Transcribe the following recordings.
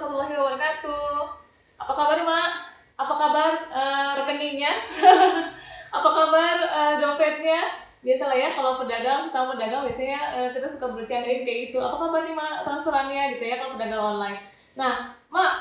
warahmatullahi wabarakatuh. Apa kabar, Mak? Apa kabar rekeningnya? Apa kabar dompetnya? Biasalah ya, kalau pedagang sama pedagang biasanya kita suka bercandain kayak gitu. Apa kabar nih, Mak, transferannya gitu ya kalau pedagang online. Nah, Mak,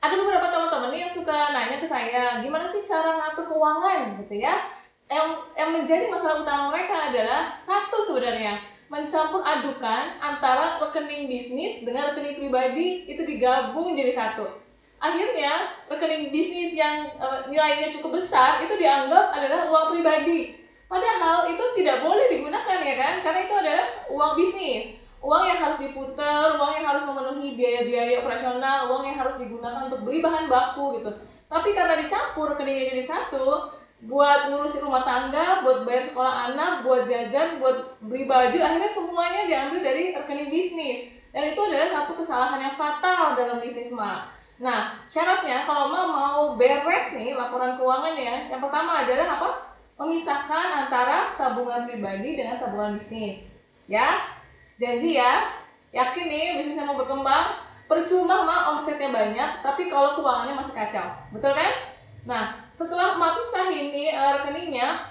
ada beberapa teman-teman nih yang suka nanya ke saya, gimana sih cara ngatur keuangan gitu ya? Yang menjadi masalah utama mereka adalah satu sebenarnya, mencampur adukan antara rekening bisnis dengan rekening pribadi itu digabung jadi satu. Akhirnya rekening bisnis yang nilainya cukup besar itu dianggap adalah uang pribadi. Padahal itu tidak boleh digunakan ya kan, karena itu adalah uang bisnis. Uang yang harus diputar, uang yang harus memenuhi biaya-biaya operasional, uang yang harus digunakan untuk beli bahan baku gitu. Tapi karena dicampur rekeningnya jadi satu, buat ngurusin rumah tangga, buat bayar sekolah anak, buat jajan, buat beli baju, akhirnya semuanya diambil dari rekening bisnis. Dan itu adalah satu kesalahan yang fatal dalam bisnis, Mak. Nah, syaratnya kalau Mak mau beres nih laporan keuangannya, yang pertama adalah apa? Memisahkan antara tabungan pribadi dengan tabungan bisnis. Ya, janji ya. Yakin nih bisnisnya mau berkembang, percuma Mak omsetnya banyak, tapi kalau keuangannya masih kacau. Betul kan? Nah, setelah Mak pisah ini rekeningnya,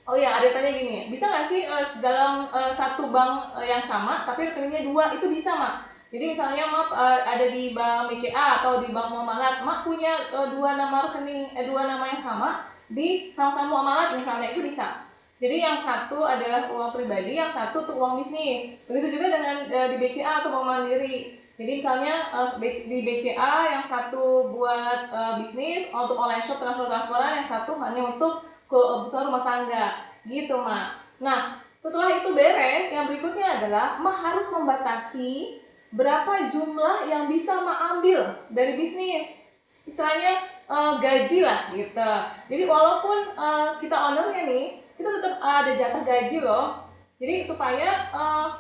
oh ya ada tanya gini, bisa nggak sih dalam satu bank yang sama, tapi rekeningnya dua, itu bisa Mak. Jadi misalnya Mak ada di bank BCA atau di bank Muamalat, Mak punya dua nama rekening, dua nama yang sama di sama-sama Muamalat misalnya, itu bisa. Jadi yang satu adalah uang pribadi, yang satu untuk uang bisnis. Begitu juga dengan di BCA atau Bank Mandiri. Jadi misalnya di BCA yang satu buat bisnis untuk online shop transferan, yang satu hanya untuk kebutuhan rumah tangga gitu, Mak. Nah, setelah itu beres, yang berikutnya adalah Mak harus membatasi berapa jumlah yang bisa Mak ambil dari bisnis. Istilahnya gaji lah gitu. Jadi walaupun kita ownernya nih, kita tetap ada jatah gaji loh. Jadi supaya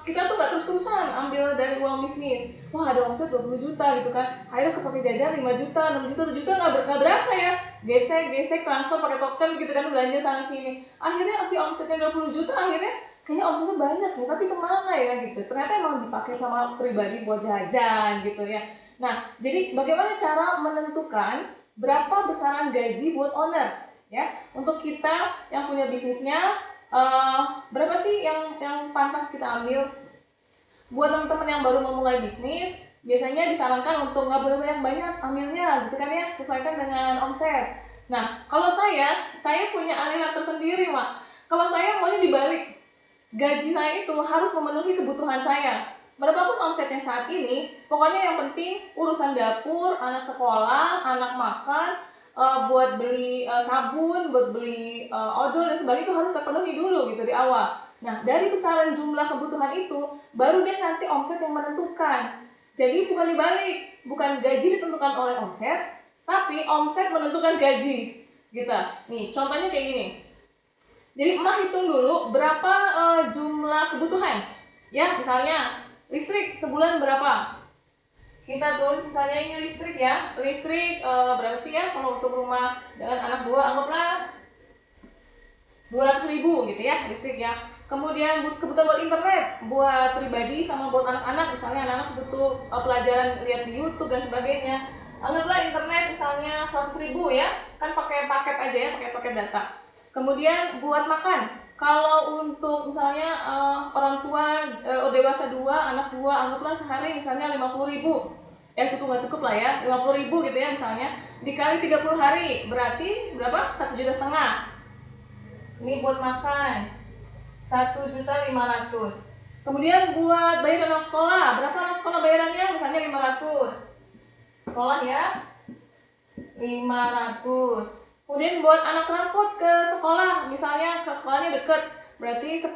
kita tuh gak terus-terusan ambil dari uang bisnis. Wah, ada omset 20 juta gitu kan. Akhirnya kepake jajan 5 juta, 6 juta, 7 juta gak berasa ya. Gesek transfer pakai token gitu kan, belanja sana sini. Akhirnya si omsetnya 20 juta, akhirnya kayaknya omsetnya banyak ya, tapi kemana ya gitu. Ternyata emang dipakai sama pribadi buat jajan gitu ya. Nah, jadi bagaimana cara menentukan berapa besaran gaji buat owner ya? Untuk kita yang punya bisnisnya, berapa sih yang pantas kita ambil? Buat teman-teman yang baru memulai bisnis, biasanya disarankan untuk nggak boleh banyak-banyak ambilnya gitu kan ya, sesuaikan dengan omset. Nah, kalau saya punya aliran tersendiri, Mak. Kalau saya maunya dibalik, gaji saya itu harus memenuhi kebutuhan saya. Berapapun omsetnya saat ini, pokoknya yang penting urusan dapur, anak sekolah, anak makan, buat beli sabun, buat beli odol dan sebagainya itu harus terpenuhi dulu gitu di awal. Nah, dari besaran jumlah kebutuhan itu, baru deh nanti omset yang menentukan. Jadi bukan dibalik, bukan gaji ditentukan oleh omset, tapi omset menentukan gaji. Gitu. Nih, contohnya kayak gini. Jadi Emak hitung dulu berapa jumlah kebutuhan. Ya, misalnya listrik sebulan berapa? Kita tulis misalnya ini listrik ya. Listrik berapa sih ya kalau untuk rumah dengan anak dua, anggaplah 200.000 gitu ya listrik ya. Kemudian kebutuhan buat internet, buat pribadi sama buat anak-anak, misalnya anak-anak butuh pelajaran lihat di YouTube dan sebagainya. Anggaplah internet misalnya 100.000 ya, kan pakai paket aja ya, pakai paket data. Kemudian buat makan, kalau untuk misalnya orang tua dewasa 2, anak 2, anggaplah sehari misalnya 50.000. Ya cukup nggak cukup lah ya, 50.000 gitu ya misalnya. Dikali 30 hari, berarti berapa? 1,5 juta. Ini buat makan 1.500.000. Kemudian buat bayar anak sekolah, berapa anak sekolah bayarannya? Misalnya 500. Sekolah ya 500. Kemudian buat anak transport ke sekolah, misalnya ke sekolahnya deket, berarti 10.000.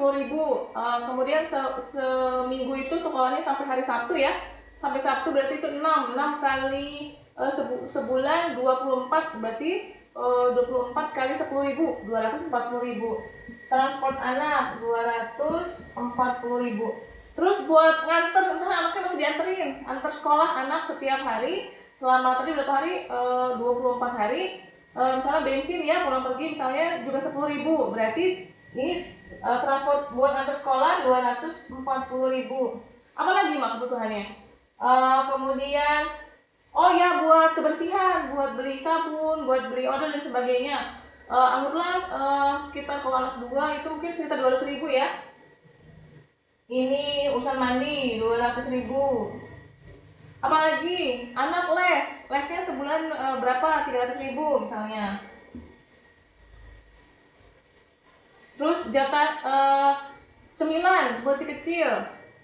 Kemudian seminggu itu sekolahnya sampai hari Sabtu ya. Sampai Sabtu berarti itu 6 kali sebulan 24, berarti 24 kali 10.000, 240.000. Transport anak 240.000. Terus buat nganter, misalnya anaknya masih dianterin, antar sekolah anak setiap hari selama tadi berapa hari? 24 hari. Misalnya bensin ya pulang pergi misalnya juga 10.000, berarti ini transport buat antar sekolah 240.000. Apalagi Mak kebutuhannya? Kemudian Oh ya, buat kebersihan, buat beli sabun, buat beli odol dan sebagainya. Anggaplah sekitar kalau anak 2 itu mungkin sekitar 200.000 ya. Ini urusan mandi 200.000. Apalagi anak lesnya sebulan berapa? 300.000 misalnya. Terus jatah cemilan buat si kecil,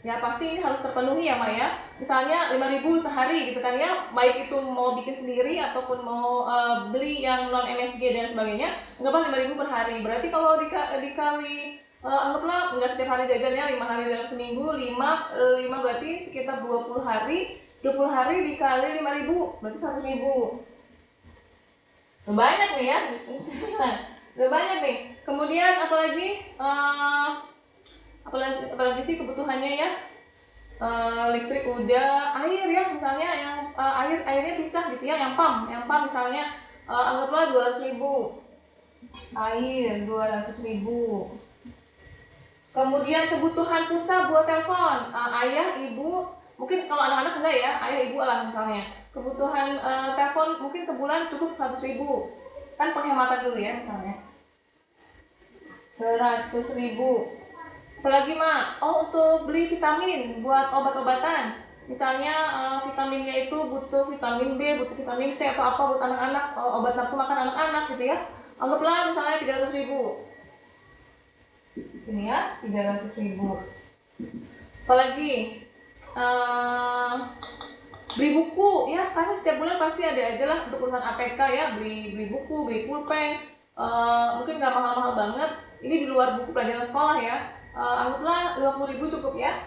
ya pasti ini harus terpenuhi ya Mak ya. Misalnya 5.000 sehari gitu kan ya, baik itu mau bikin sendiri ataupun mau beli yang non MSG dan sebagainya, anggaplah 5.000 per hari. Berarti kalau dikali anggaplah nggak setiap hari jajannya, 5 hari dalam seminggu, 5 berarti sekitar 20 hari. 20 hari dikali 5.000 berarti 100.000. Udah banyak nih ya. Udah banyak nih. Kemudian apalagi sih kebutuhannya ya. Listrik udah, air ya misalnya yang airnya pisah gitu ya, yang pump misalnya anggaplah 200.000. Air 200.000. Kemudian kebutuhan pulsa buat telepon, ayah ibu, mungkin kalau anak-anak enggak ya, ayah ibu lah misalnya. Kebutuhan telepon mungkin sebulan cukup 100.000. Kan penghematan dulu ya misalnya. 100.000. Apalagi Mak, untuk beli vitamin buat obat-obatan. Misalnya vitaminnya itu butuh vitamin B, butuh vitamin C atau apa buat anak-anak, obat nafsu makan anak-anak gitu ya. Anggaplah misalnya 300.000. Sini ya, 300.000. Apalagi beli buku ya, karena setiap bulan pasti ada aja lah untuk urusan ATK ya, beli buku, beli pulpen. Mungkin nggak mahal-mahal banget. Ini di luar buku pelajaran sekolah ya. Anggaplah 50.000 cukup ya.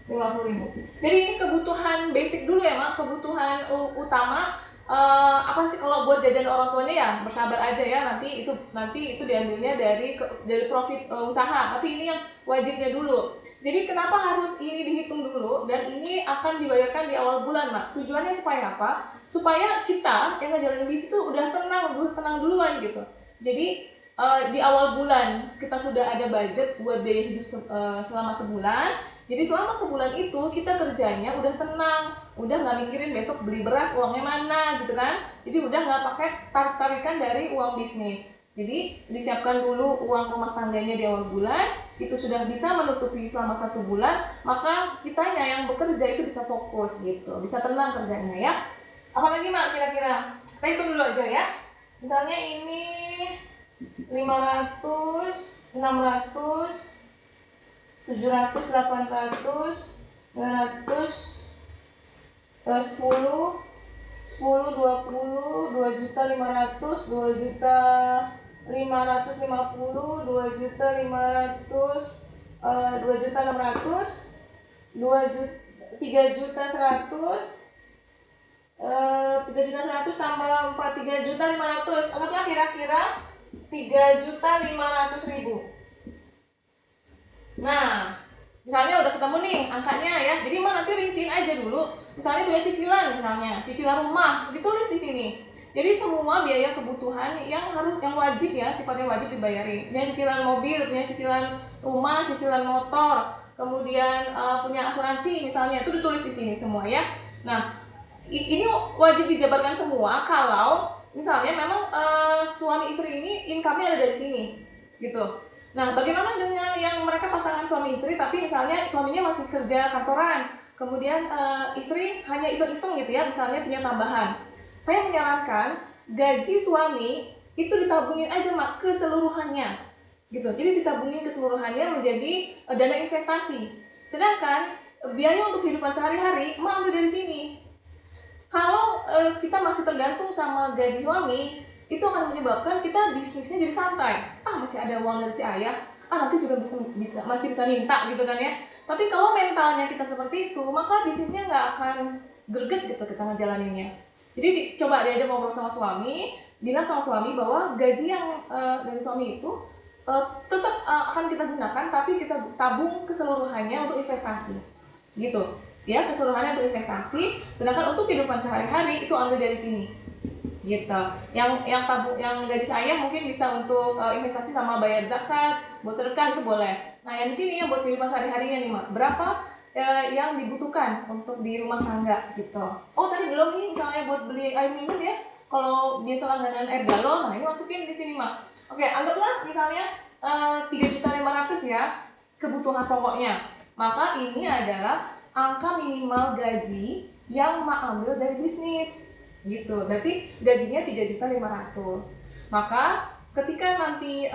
50.000. Jadi ini kebutuhan basic dulu ya Mak, kebutuhan utama. Apa sih kalau buat jajan orang tuanya ya bersabar aja ya, nanti itu diambilnya dari profit usaha, tapi ini yang wajibnya dulu. Jadi kenapa harus ini dihitung dulu dan ini akan dibayarkan di awal bulan Mak? Tujuannya supaya apa? Supaya kita yang ngejalanin bisnis itu udah tenang duluan gitu. Jadi di awal bulan kita sudah ada budget buat biaya hidup selama sebulan. Jadi selama sebulan itu kita kerjanya udah tenang, udah nggak mikirin besok beli beras uangnya mana gitu kan. Jadi udah nggak pakai tarik-tarikan dari uang bisnis. Jadi disiapkan dulu uang rumah tangganya di awal bulan, itu sudah bisa menutupi selama 1 bulan, maka kitanya yang bekerja itu bisa fokus gitu, bisa tenang kerjanya ya. Apalagi Mak kira-kira? Kita hitung dulu aja ya. Misalnya ini 500, 600, 700, 800, 900, 10, 20, 2.500.000, 2.550.000, 2.500.000, 2.600.000, 3.100.000, 3.100.000 tambah 4, 3.500.000. Anggaplah kira-kira 3.500.000. Nah, misalnya udah ketemu nih angkanya ya. Jadi Mak nanti rinciin aja dulu. Misalnya punya cicilan rumah, ditulis di sini. Jadi semua biaya kebutuhan yang wajib ya, sifatnya wajib dibayarin. Punya cicilan mobil, punya cicilan rumah, cicilan motor, kemudian punya asuransi misalnya, itu ditulis di sini semua ya. Nah, ini wajib dijabarkan semua kalau misalnya memang suami istri ini income-nya ada dari sini gitu. Nah, bagaimana dengan yang mereka pasangan suami istri tapi misalnya suaminya masih kerja kantoran, kemudian istri hanya iseng-iseng gitu ya, misalnya punya tambahan. Saya menyarankan gaji suami itu ditabungin aja Mak keseluruhannya gitu. Jadi ditabungin keseluruhannya menjadi dana investasi. Sedangkan biaya untuk kehidupan sehari-hari Mak ambil dari sini. Kalau kita masih tergantung sama gaji suami, itu akan menyebabkan kita bisnisnya jadi santai. Masih ada uang dari si ayah, nanti juga masih bisa minta gitu kan ya. Tapi kalau mentalnya kita seperti itu, maka bisnisnya nggak akan greget gitu kita ngejalaninnya. Jadi coba diajak ngobrol sama suami, bilang sama suami bahwa gaji yang dari suami itu tetap akan kita gunakan, tapi kita tabung keseluruhannya untuk investasi gitu ya, keseluruhannya untuk investasi. Sedangkan untuk kehidupan sehari-hari itu ambil dari sini gitu. Yang tabung, yang gaji saya mungkin bisa untuk investasi sama bayar zakat, buat sedekah itu boleh. Nah yang di sini yang buat kehidupan sehari-harinya nih Mak, berapa yang dibutuhkan untuk di rumah tangga gitu. Oh tadi belum nih, misalnya buat beli air minum ya, kalau biasa langganan air galon, nah ini masukin di sini Mak. Oke, anggaplah misalnya 3.500.000 ya kebutuhan pokoknya. Maka ini adalah angka minimal gaji yang Mak ambil dari bisnis gitu. Berarti gajinya 3.500.000. Maka ketika nanti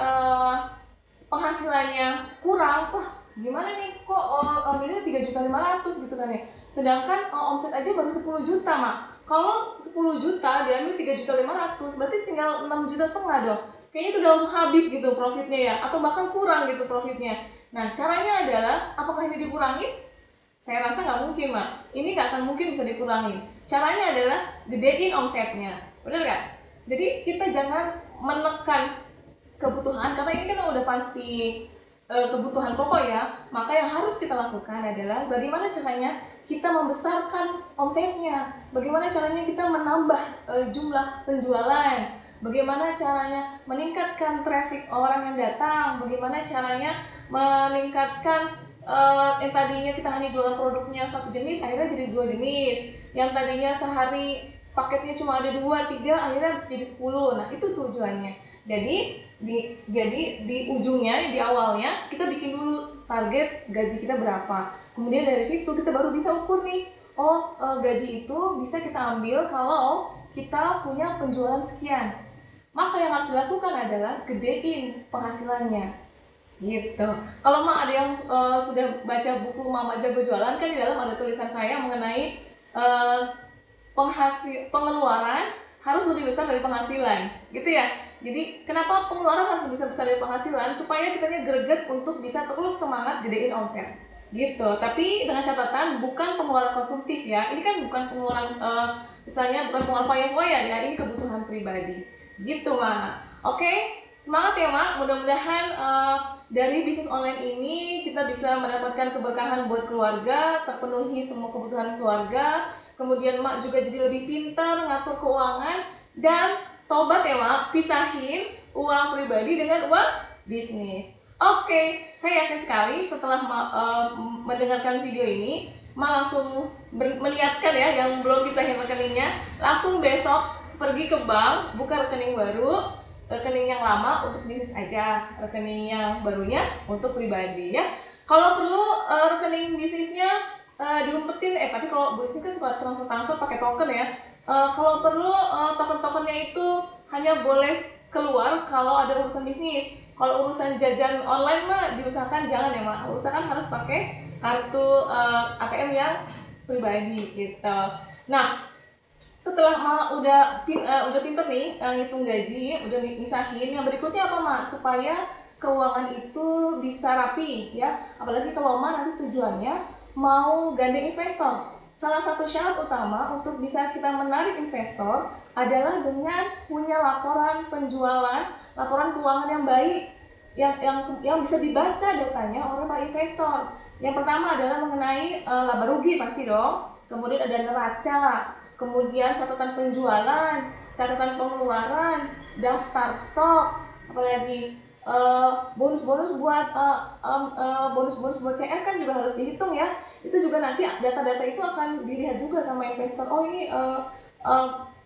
penghasilannya kurang, wah gimana nih kok ambilnya 3.500.000 gitu kan ya. Sedangkan omset aja baru 10 juta Mak. Kalau 10 juta diambil 3.500.000 berarti tinggal 6,5 juta dong. Kayaknya itu udah langsung habis gitu profitnya ya, atau bahkan kurang gitu profitnya. Nah caranya adalah, apakah ini dikurangin? Saya rasa nggak mungkin Mak. Ini nggak akan mungkin bisa dikurangin. Caranya adalah gedein omsetnya, bener nggak? Jadi kita jangan menekan kebutuhan, karena ini kan udah pasti kebutuhan pokok ya. Maka yang harus kita lakukan adalah bagaimana caranya kita membesarkan omsetnya, bagaimana caranya kita menambah jumlah penjualan, bagaimana caranya meningkatkan traffic orang yang datang, bagaimana caranya meningkatkan yang tadinya kita hanya jualan produknya satu jenis akhirnya jadi 2 jenis, yang tadinya sehari paketnya cuma ada 2, 3 akhirnya bisa jadi 10. Nah itu tujuannya. Jadi di ujungnya, di awalnya kita bikin dulu target gaji kita berapa. Kemudian dari situ kita baru bisa ukur nih, gaji itu bisa kita ambil kalau kita punya penjualan sekian. Maka yang harus dilakukan adalah gedein penghasilannya gitu. Kalau Mak ada yang sudah baca buku Mama Jago Jualan, kan di dalam ada tulisan saya mengenai pengeluaran harus lebih besar dari penghasilan gitu ya. Jadi kenapa pengeluaran harus lebih besar dari penghasilan? Supaya kitanya greget untuk bisa terus semangat gedein omset gitu. Tapi dengan catatan bukan pengeluaran konsumtif ya. Ini kan bukan pengeluaran misalnya bukan pengeluaran foya-foya ya, ini kebutuhan pribadi gitu Mak. Oke, semangat ya Mak. Mudah-mudahan dari bisnis online ini kita bisa mendapatkan keberkahan buat keluarga, terpenuhi semua kebutuhan keluarga. Kemudian Mak juga jadi lebih pintar ngatur keuangan, dan tobat ya Mak, pisahin uang pribadi dengan uang bisnis. Oke, saya yakin sekali setelah mendengarkan video ini, Mak langsung melihatkan ya yang belum pisahin rekeningnya, langsung besok pergi ke bank, buka rekening baru, rekening yang lama untuk bisnis aja, rekening yang barunya untuk pribadi ya. Kalau perlu rekening bisnisnya diumpetin, tapi kalau bisnis kan suka transfer pakai token ya. Kalau perlu token-tokennya itu hanya boleh keluar kalau ada urusan bisnis. Kalau urusan jajan online mah diusahakan jangan ya Mak. Usahakan harus pakai kartu ATM yang pribadi gitu. Nah, setelah Mak udah pinter nih ngitung gaji, udah misahin, yang berikutnya apa Mak? Supaya keuangan itu bisa rapi ya. Apalagi kalau Mak nanti tujuannya mau gandeng investor. Salah satu syarat utama untuk bisa kita menarik investor adalah dengan punya laporan penjualan, laporan keuangan yang baik, yang bisa dibaca datanya oleh Pak investor. Yang pertama adalah mengenai laba rugi pasti dong. Kemudian ada neraca, kemudian catatan penjualan, catatan pengeluaran, daftar stok, apalagi bonus-bonus buat bonus-bonus buat CS kan juga harus dihitung ya. Itu juga nanti data-data itu akan dilihat juga sama investor. Oh ini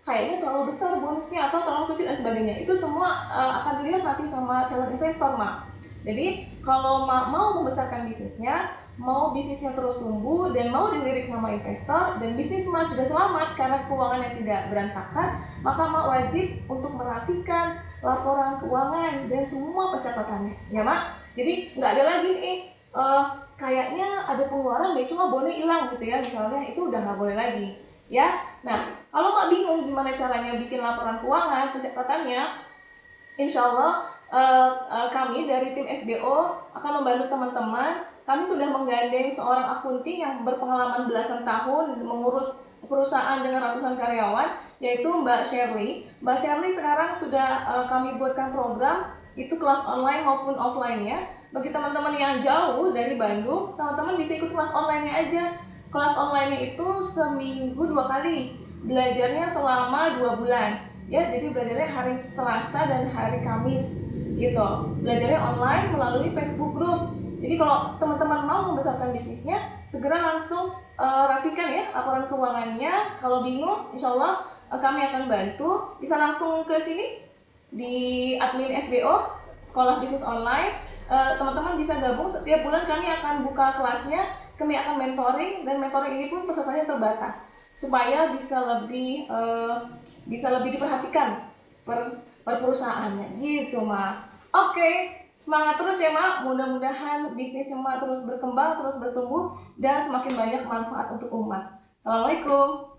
kayaknya terlalu besar bonusnya atau terlalu kecil dan sebagainya. Itu semua akan dilihat nanti sama calon investor Mak. Jadi kalau Mak mau membesarkan bisnisnya, mau bisnisnya terus tumbuh dan mau dilirik sama investor, dan bisnis Mak juga selamat karena keuangannya tidak berantakan, maka Mak wajib untuk merapikan laporan keuangan dan semua pencatatannya ya Mak. Jadi nggak ada lagi nih kayaknya ada pengeluaran deh cuma boleh hilang gitu ya, misalnya, itu udah nggak boleh lagi ya. Nah kalau Mak bingung gimana caranya bikin laporan keuangan, pencatatannya, insya Allah kami dari tim SBO akan membantu teman-teman. Kami sudah menggandeng seorang akunting yang berpengalaman belasan tahun mengurus perusahaan dengan ratusan karyawan, yaitu Mbak Shirley. Mbak Shirley sekarang sudah kami buatkan program, itu kelas online maupun offline ya. Bagi teman-teman yang jauh dari Bandung, teman-teman bisa ikut kelas online-nya aja. Kelas online-nya itu seminggu 2 kali, belajarnya selama 2 bulan. Ya, jadi belajarnya hari Selasa dan hari Kamis gitu. Belajarnya online melalui Facebook group. Jadi kalau teman-teman mau membesarkan bisnisnya, segera langsung rapikan ya laporan keuangannya. Kalau bingung, insya Allah kami akan bantu. Bisa langsung ke sini di admin SBO, Sekolah Bisnis Online. Teman-teman bisa gabung, setiap bulan kami akan buka kelasnya, kami akan mentoring, dan mentoring ini pun pesertanya terbatas supaya bisa lebih diperhatikan per perusahaannya gitu, Mak. Oke. Semangat terus ya, Mak. Mudah-mudahan bisnisnya Mak terus berkembang, terus bertumbuh, dan semakin banyak manfaat untuk umat. Assalamualaikum.